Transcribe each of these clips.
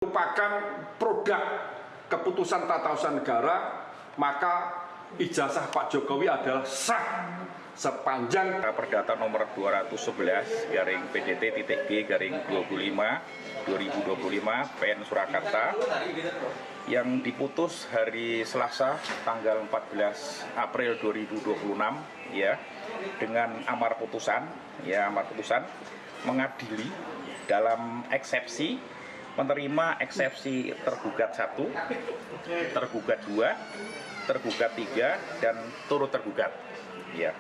merupakan produk keputusan tata usaha negara, maka ijazah Pak Jokowi adalah sah sepanjang Perdata nomor 211-PDT-G-25/2025 PN Surakarta yang diputus hari Selasa tanggal 14 April 2026 ya, dengan amar putusan mengadili dalam eksepsi menerima eksepsi tergugat 1, tergugat 2, tergugat 3 dan turut tergugat ya.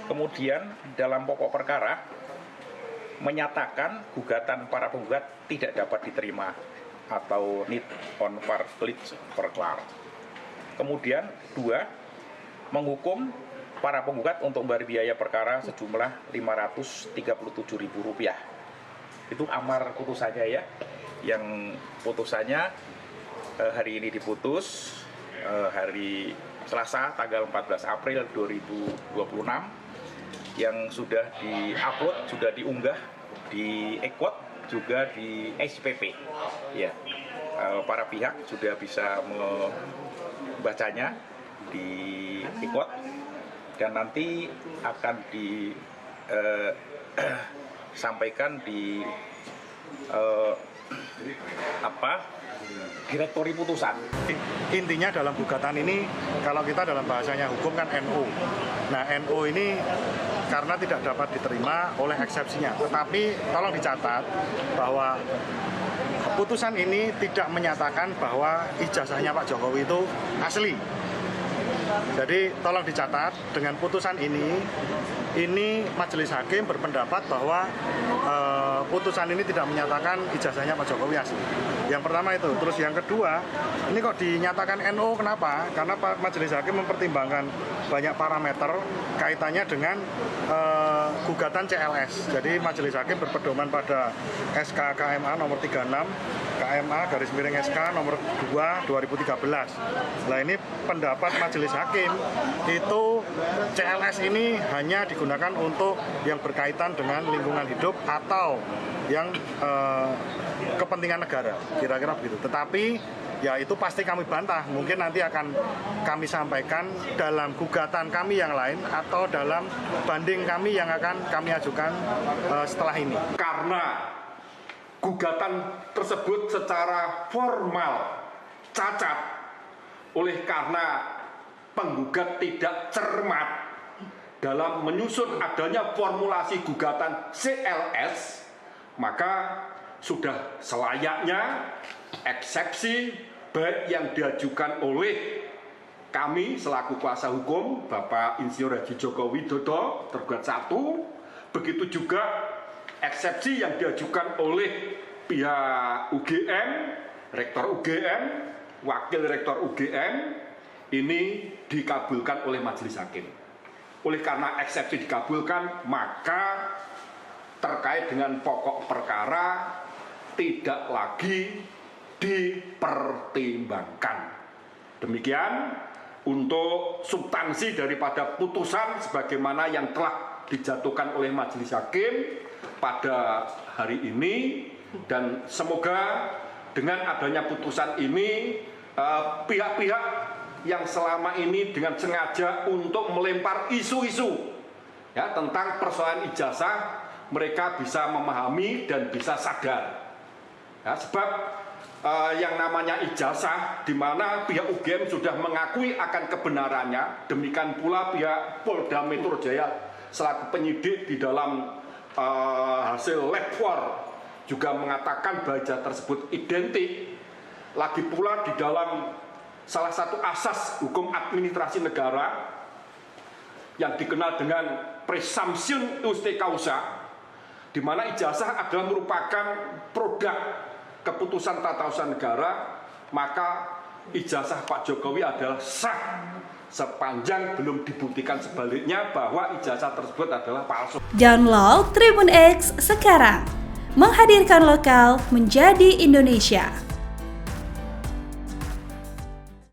Kemudian dalam pokok perkara menyatakan gugatan para penggugat tidak dapat diterima atau need on verklar. Kemudian 2, menghukum para penggugat untuk membayar biaya perkara sejumlah Rp537.000. Itu amar putusannya ya, yang putusannya hari ini diputus hari Selasa tanggal 14 April 2026 yang sudah di-upload, sudah diunggah di Equot, juga di SPP ya. Para pihak sudah bisa membacanya di Equot dan nanti akan disampaikan di direktori putusan. Intinya dalam gugatan ini, kalau kita dalam bahasanya hukum kan NO. Nah, NO ini karena tidak dapat diterima oleh eksepsinya. Tetapi tolong dicatat bahwa putusan ini tidak menyatakan bahwa ijazahnya Pak Jokowi itu asli. Jadi tolong dicatat, dengan putusan ini majelis hakim berpendapat bahwa putusan ini tidak menyatakan ijazahnya Pak Jokowi asli. Yang pertama itu. Terus yang kedua, ini kok dinyatakan NO, kenapa? Karena majelis hakim mempertimbangkan banyak parameter kaitannya dengan gugatan CLS. Jadi majelis hakim berpedoman pada SK KMA nomor 36, KMA/SK nomor 2 2013. Nah, ini pendapat majelis hakim itu CLS ini hanya digunakan untuk yang berkaitan dengan lingkungan hidup atau yang kepentingan negara, kira-kira begitu. Tetapi ya itu pasti kami bantah, mungkin nanti akan kami sampaikan dalam gugatan kami yang lain atau dalam banding kami yang akan kami ajukan setelah ini. Karena gugatan tersebut secara formal cacat, oleh karena penggugat tidak cermat dalam menyusun adanya formulasi gugatan CLS, maka sudah selayaknya eksepsi baik yang diajukan oleh kami selaku kuasa hukum Bapak Insinyur Haji Joko Widodo tergugat 1, begitu juga eksepsi yang diajukan oleh pihak UGM, Rektor UGM, Wakil Rektor UGM, ini dikabulkan oleh majelis hakim. Oleh karena eksepsi dikabulkan, maka terkait dengan pokok perkara tidak lagi dipertimbangkan. Demikian untuk substansi daripada putusan sebagaimana yang telah dijatuhkan oleh majelis hakim pada hari ini, dan semoga dengan adanya putusan ini pihak-pihak yang selama ini dengan sengaja untuk melempar isu-isu ya tentang persoalan ijazah, mereka bisa memahami dan bisa sadar ya, sebab yang namanya ijazah di mana pihak UGM sudah mengakui akan kebenarannya, demikian pula pihak Polda Metro Jaya selaku penyidik di dalam hasil lab 4 juga mengatakan bahwa ijazah tersebut identik. Lagi pula di dalam salah satu asas hukum administrasi negara yang dikenal dengan presumption iuste causa, di mana ijazah adalah merupakan produk keputusan tata usaha negara, maka ijazah Pak Jokowi adalah sah sepanjang belum dibuktikan sebaliknya bahwa ijazah tersebut adalah palsu. Download Tribun X sekarang, menghadirkan lokal menjadi Indonesia.